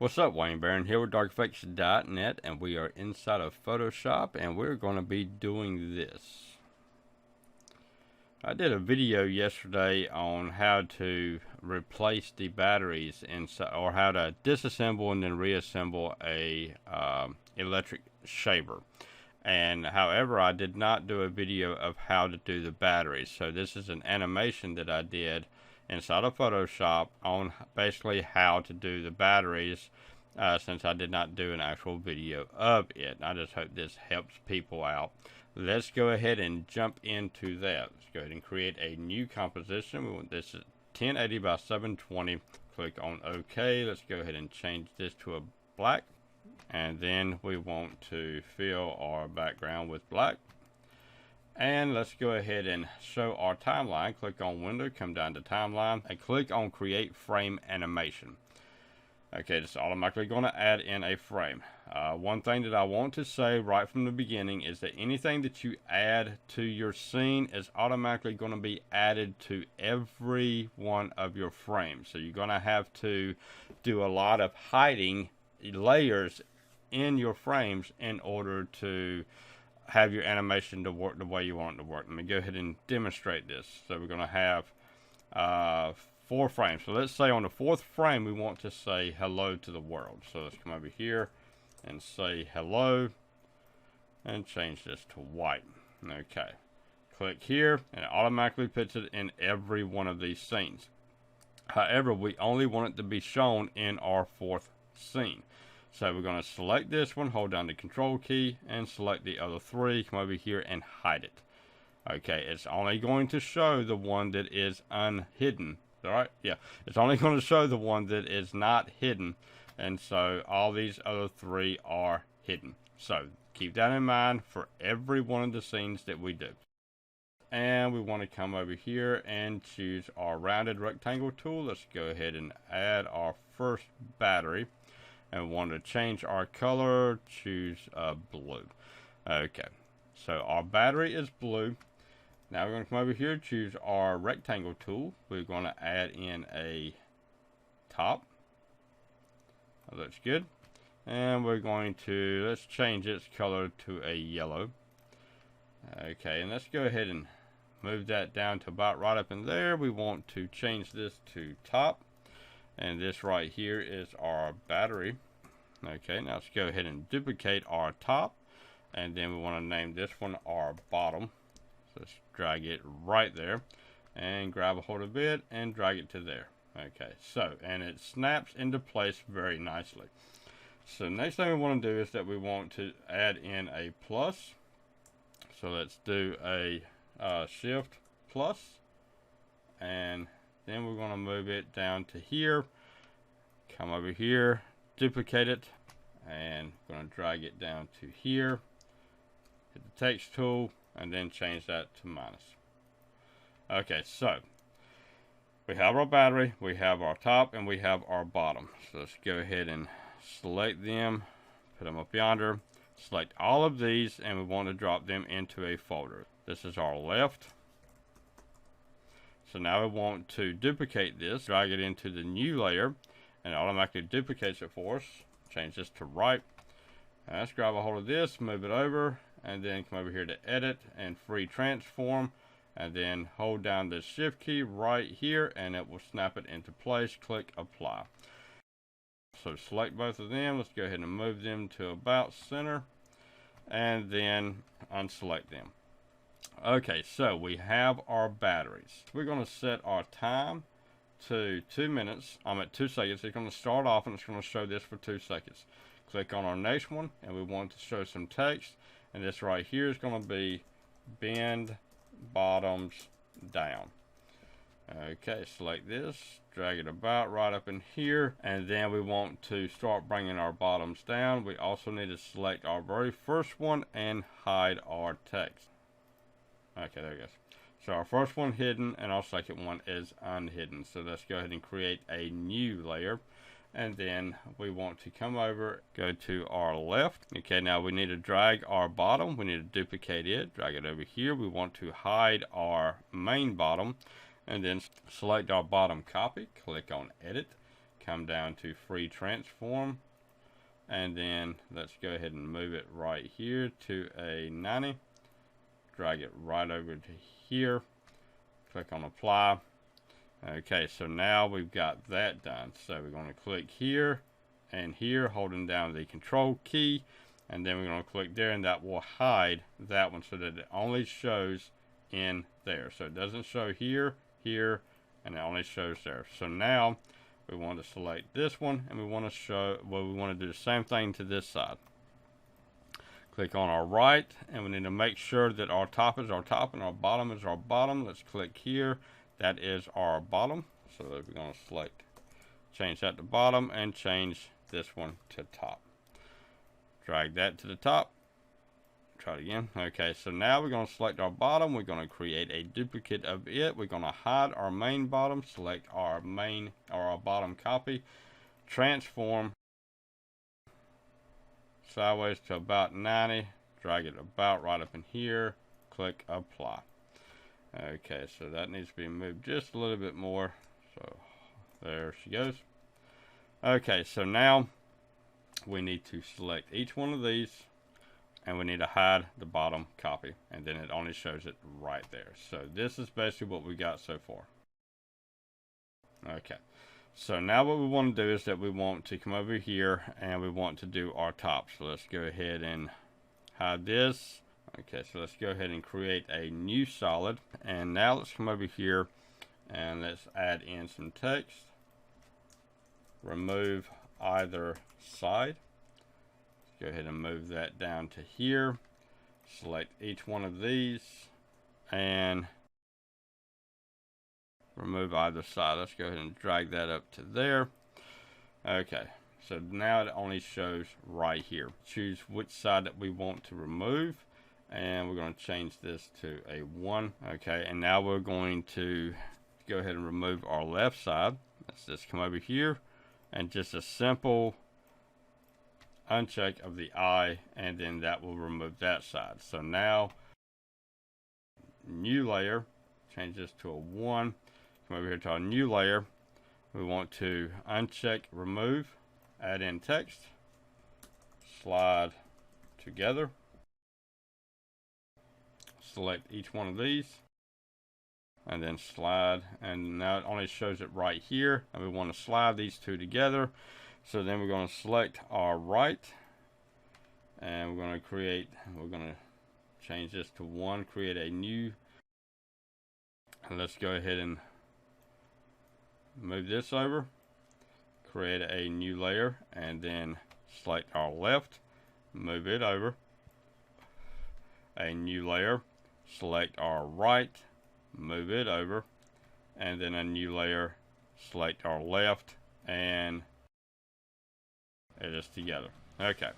What's up, Wayne Barron here with darkeffects.net, and we are inside of Photoshop, and we're going to be doing this. I did a video yesterday on how to replace the batteries inside, or how to disassemble and then reassemble a electric shaver. And however, I did not do a video of how to do the batteries. So this is an animation that I did inside of Photoshop on basically how to do the batteries, since I did not do an actual video of it. I just hope this helps people out. Let's go ahead and jump into that. Let's go ahead and create a new composition. We want this at 1080 by 720. Click on OK. Let's go ahead and change this to a black. And then we want to fill our background with black. And let's go ahead and show our timeline. Click on Window, come down to Timeline, and click on Create Frame Animation. Okay, it's automatically going to add in a frame. One thing that I want to say right from the beginning is that anything that you add to your scene is automatically going to be added to every one of your frames. So you're going to have to do a lot of hiding layers in your frames in order to have your animation to work the way you want it to work. Let me go ahead and demonstrate this. So we're going to have 4 frames. So let's say on the 4th frame we want to say hello to the world. So let's come over here and say hello and change this to white. Okay, click here and it automatically puts it in every one of these scenes. However, we only want it to be shown in our 4th scene. So we're going to select this one, hold down the control key, and select the other 3, come over here and hide it. Okay, it's only going to show the one that is unhidden. Alright, yeah, it's only going to show the one that is not hidden, and so all these other 3 are hidden. So keep that in mind for every one of the scenes that we do. And we want to come over here and choose our rounded rectangle tool. Let's go ahead and add our first battery. And we want to change our color, choose blue. Okay, so our battery is blue. Now we're going to come over here, choose our rectangle tool. We're going to add in a top. That looks good. And we're going to, let's change its color to a yellow. Okay, and let's go ahead and move that down to about right up in there. We want to change this to top. And this right here is our battery. Okay, now let's go ahead and duplicate our top. And then we want to name this one our bottom. So let's drag it right there. And grab a hold of it and drag it to there. Okay, so, and it snaps into place very nicely. So next thing we want to do is that we want to add in a plus. So let's do a shift plus. And then we're going to move it down to here. Come over here, duplicate it, and I'm going to drag it down to here. Hit the text tool, and then change that to minus. Okay, so we have our battery, we have our top, and we have our bottom. So let's go ahead and select them, put them up yonder, select all of these, and we want to drop them into a folder. This is our left. So now we want to duplicate this, drag it into the new layer, and it automatically duplicates it for us. Change this to right. And let's grab a hold of this, move it over, and then come over here to edit and free transform, and then hold down the shift key right here, and it will snap it into place. Click apply. So select both of them. Let's go ahead and move them to about center, and then unselect them. Okay, so we have our batteries. We're going to set our time to 2 minutes. I'm at 2 seconds. It's going to start off and it's going to show this for 2 seconds. Click on our next one and we want to show some text, and this right here is going to be bend bottoms down. Okay, select this, drag it about right up in here, and then we want to start bringing our bottoms down. We also need to select our very first one and hide our text. Okay, there it goes. So our first one hidden and our second one is unhidden. So let's go ahead and create a new layer. And then we want to come over, go to our left. Okay, now we need to drag our bottom. We need to duplicate it, drag it over here. We want to hide our main bottom. And then select our bottom copy. Click on edit. come down to free transform, and then let's go ahead and move it right here to a 90. Drag it right over to here. Click on apply. Okay, so now we've got that done. So we're going to click here and here, holding down the control key, and then we're going to click there, and that will hide that one so that it only shows in there. So it doesn't show here, here, and it only shows there. So now we want to select this one, and we want to show, well, we want to do the same thing to this side. Click on our right, and we need to make sure that our top is our top and our bottom is our bottom. Let's click here. That is our bottom. So we're going to select, change that to bottom, and change this one to top. Drag that to the top. Try it again. Okay, so now we're going to select our bottom. We're going to create a duplicate of it. We're going to hide our main bottom, select our main or our bottom copy, transform sideways to about 90, drag it about right up in here, click apply. Okay, so that needs to be moved just a little bit more. So there she goes. Okay, so now we need to select each one of these, and we need to hide the bottom copy, and then it only shows it right there. So this is basically what we got so far. Okay, so now what we want to do is that we want to come over here and we want to do our top. So let's go ahead and hide this. Okay, so let's go ahead and create a new solid, and now let's come over here and let's add in some text. Remove either side. Go ahead and move that down to here. Select each one of these and remove either side. Let's go ahead and drag that up to there. Okay, so now it only shows right here. Choose which side that we want to remove, and we're going to change this to a 1. Okay, and now we're going to go ahead and remove our left side. Let's just come over here and just a simple uncheck of the eye, and then that will remove that side. So now new layer, change this to a 1. Come over here to our new layer. We want to uncheck remove, add in text, slide together, select each one of these, and then slide, and now it only shows it right here, and we want to slide these two together. So then we're going to select our right, and we're going to change this to 1, create a new, and let's go ahead and move this over, create a new layer, and then select our left, move it over, a new layer, select our right, move it over, and then a new layer, select our left, and it is together. Okay,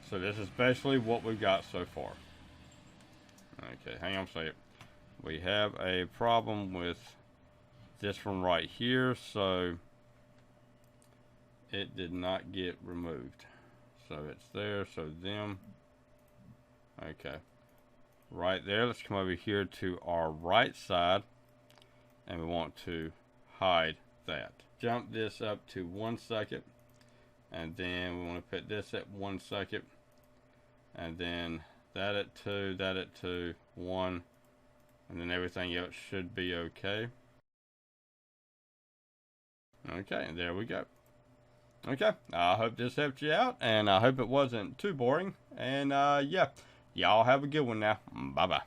so this is basically what we've got so far. Okay, hang on a second. We have a problem with this one right here, so it did not get removed. So it's there, so them. Okay, right there. Let's come over here to our right side, and we want to hide that. Jump this up to 1 second. And then we want to put this at 1 second, and then that at 2, that at 2, 1, and then everything else should be okay. Okay, and there we go. Okay, I hope this helped you out, and I hope it wasn't too boring. And yeah, y'all have a good one now. Bye bye.